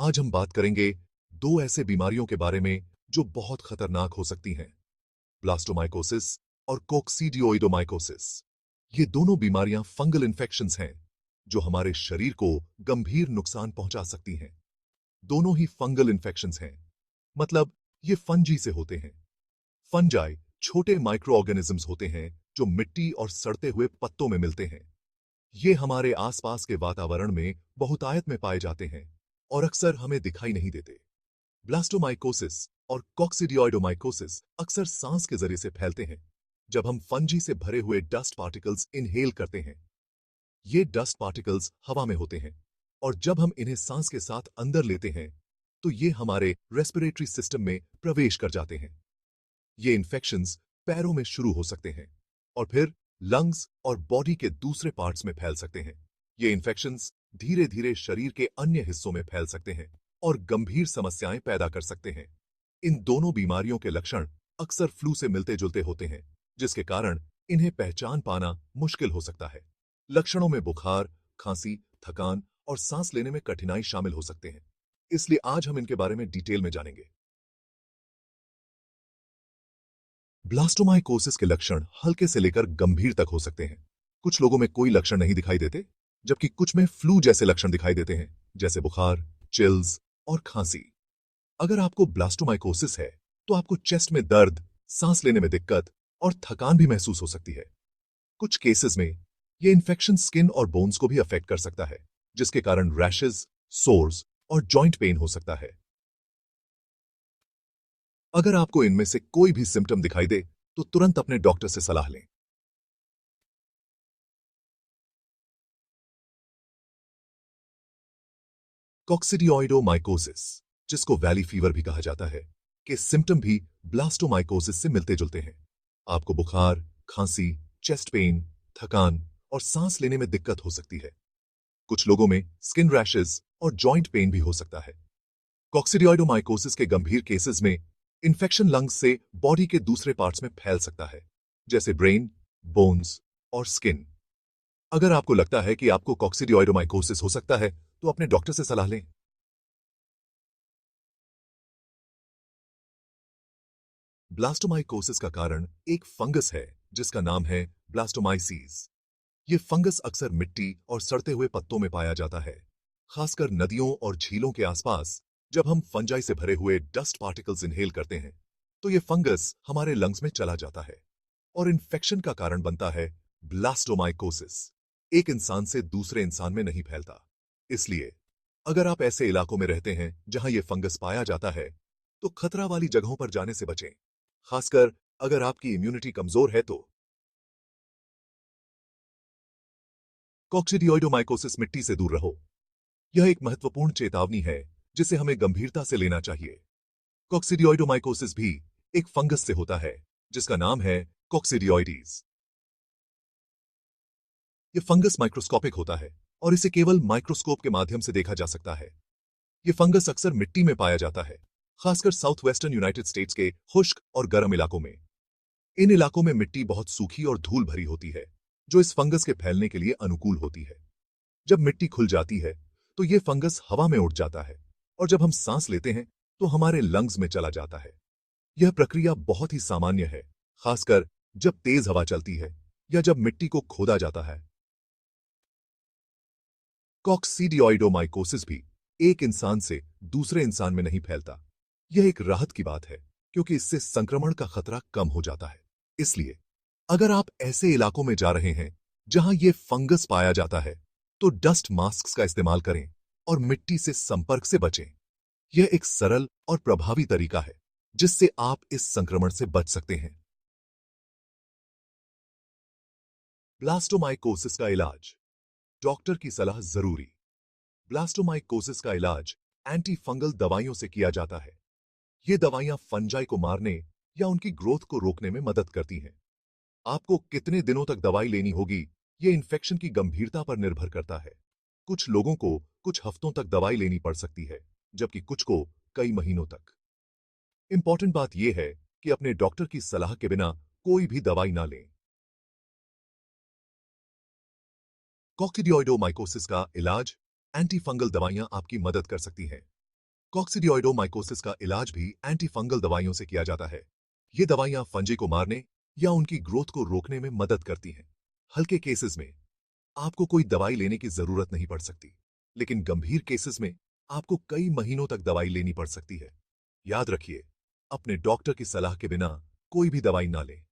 आज हम बात करेंगे दो ऐसे बीमारियों के बारे में जो बहुत खतरनाक हो सकती हैं, ब्लास्टोमाइकोसिस और कोक्सीडियोइडोमाइकोसिस। ये दोनों बीमारियां फंगल इन्फेक्शंस हैं जो हमारे शरीर को गंभीर नुकसान पहुंचा सकती हैं। दोनों ही फंगल इन्फेक्शंस हैं, मतलब ये फंजी से होते हैं। फंजाई छोटे माइक्रो ऑर्गेनिजम्स होते हैं जो मिट्टी और सड़ते हुए पत्तों में मिलते हैं। ये हमारे आसपास के वातावरण में बहुतायत में पाए जाते हैं और अक्सर हमें दिखाई नहीं देते। ब्लास्टोमाइकोसिस और कॉक्सिडियोइडोमाइकोसिस अक्सर सांस के जरिए से फैलते हैं जब हम फंजी से भरे हुए डस्ट पार्टिकल्स इनहेल करते हैं। ये डस्ट पार्टिकल्स हवा में होते हैं और जब हम इन्हें सांस के साथ अंदर लेते हैं तो ये हमारे रेस्पिरेटरी सिस्टम में प्रवेश कर जाते हैं। ये इन्फेक्शंस पैरों में शुरू हो सकते हैं और फिर लंग्स और बॉडी के दूसरे पार्ट्स में फैल सकते हैं। ये इन्फेक्शंस धीरे धीरे शरीर के अन्य हिस्सों में फैल सकते हैं और गंभीर समस्याएं पैदा कर सकते हैं। इन दोनों बीमारियों के लक्षण अक्सर फ्लू से मिलते जुलते होते हैं, जिसके कारण इन्हें पहचान पाना मुश्किल हो सकता है। लक्षणों में बुखार, खांसी, थकान और सांस लेने में कठिनाई शामिल हो सकते हैं। इसलिए आज हम इनके बारे में डिटेल में जानेंगे। ब्लास्टोमाइकोसिस के लक्षण हल्के से लेकर गंभीर तक हो सकते हैं। कुछ लोगों में कोई लक्षण नहीं दिखाई देते, जबकि कुछ में फ्लू जैसे लक्षण दिखाई देते हैं, जैसे बुखार, चिल्स और खांसी। अगर आपको ब्लास्टोमाइकोसिस है, तो आपको चेस्ट में दर्द, सांस लेने में दिक्कत और थकान भी महसूस हो सकती है। कुछ केसेस में ये इन्फेक्शन स्किन और बोन्स को भी अफेक्ट कर सकता है, जिसके कारण रैशेस, सोर्स और जॉइंट पेन हो सकता है। अगर आपको इनमें से कोई भी सिम्टम दिखाई दे, तो तुरंत अपने डॉक्टर से सलाह लें। कॉक्सिडियोइडोमाइकोसिस, जिसको वैली फीवर भी कहा जाता है, के सिम्टम भी ब्लास्टोमाइकोसिस से मिलते जुलते हैं। आपको बुखार, खांसी, चेस्ट पेन, थकान और सांस लेने में दिक्कत हो सकती है। कुछ लोगों में स्किन रैशेस और जॉइंट पेन भी हो सकता है। कॉक्सिडियोइडोमाइकोसिस के गंभीर केसेस में इन्फेक्शन लंग्स से बॉडी के दूसरे पार्ट्स में फैल सकता है, जैसे ब्रेन, बोन्स और स्किन। अगर आपको लगता है कि आपको कॉक्सिडियोइडोमाइकोसिस हो सकता है, तो अपने डॉक्टर से सलाह लें। ब्लास्टोमाइकोसिस का कारण एक फंगस है जिसका नाम है ब्लास्टोमाइसीज। ये फंगस अक्सर मिट्टी और सड़ते हुए पत्तों में पाया जाता है, खासकर नदियों और झीलों के आसपास। जब हम फंजाई से भरे हुए डस्ट पार्टिकल्स इनहेल करते हैं, तो ये फंगस हमारे लंग्स में चला जाता है और इन्फेक्शन का कारण बनता है। ब्लास्टोमाइकोसिस एक इंसान से दूसरे इंसान में नहीं फैलता। इसलिए अगर आप ऐसे इलाकों में रहते हैं जहां यह फंगस पाया जाता है, तो खतरा वाली जगहों पर जाने से बचें, खासकर अगर आपकी इम्यूनिटी कमजोर है तो। कॉक्सिडियोइडोमाइकोसिस मिट्टी से दूर रहो। यह एक महत्वपूर्ण चेतावनी है जिसे हमें गंभीरता से लेना चाहिए। कॉक्सिडियोइडोमाइकोसिस भी एक फंगस से होता है जिसका नाम है कॉक्सिडियोइडीज। यह फंगस माइक्रोस्कोपिक होता है और इसे केवल माइक्रोस्कोप के माध्यम से देखा जा सकता है। यह फंगस अक्सर मिट्टी में पाया जाता है, खासकर साउथ वेस्टर्न यूनाइटेड स्टेट्स के खुश्क और गर्म इलाकों में। इन इलाकों में मिट्टी बहुत सूखी और धूल भरी होती है, जो इस फंगस के फैलने के लिए अनुकूल होती है। जब मिट्टी खुल जाती है, तो यह फंगस हवा में उड़ जाता है और जब हम सांस लेते हैं, तो हमारे लंग्स में चला जाता है। यह प्रक्रिया बहुत ही सामान्य है, खासकर जब तेज हवा चलती है या जब मिट्टी को खोदा जाता है। कॉक्सिडियोइडोमाइकोसिस भी एक इंसान से दूसरे इंसान में नहीं फैलता। यह एक राहत की बात है, क्योंकि इससे संक्रमण का खतरा कम हो जाता है। इसलिए अगर आप ऐसे इलाकों में जा रहे हैं जहां यह फंगस पाया जाता है, तो डस्ट मास्क का इस्तेमाल करें और मिट्टी से संपर्क से बचें। यह एक सरल और प्रभावी तरीका है जिससे आप इस संक्रमण से बच सकते हैं। ब्लास्टोमाइकोसिस का इलाज, डॉक्टर की सलाह जरूरी। ब्लास्टोमाइकोसिस का इलाज एंटी फंगल दवाइयों से किया जाता है। ये दवाइयां फंजाई को मारने या उनकी ग्रोथ को रोकने में मदद करती हैं। आपको कितने दिनों तक दवाई लेनी होगी, ये इन्फेक्शन की गंभीरता पर निर्भर करता है। कुछ लोगों को कुछ हफ्तों तक दवाई लेनी पड़ सकती है, जबकि कुछ को कई महीनों तक। इंपॉर्टेंट बात यह है कि अपने डॉक्टर की सलाह के बिना कोई भी दवाई ना लें। कॉक्सिडियोइडोमाइकोसिस का इलाज, एंटी फंगल दवाइयां आपकी मदद कर सकती हैं। कॉक्सिडियोइडोमाइकोसिस का इलाज भी एंटी फंगल दवाइयों से किया जाता है। ये दवाइयां फंजी को मारने या उनकी ग्रोथ को रोकने में मदद करती हैं। हल्के केसेस में आपको कोई दवाई लेने की जरूरत नहीं पड़ सकती, लेकिन गंभीर केसेस में आपको कई महीनों तक दवाई लेनी पड़ सकती है। याद रखिए, अपने डॉक्टर की सलाह के बिना कोई भी दवाई ना लें।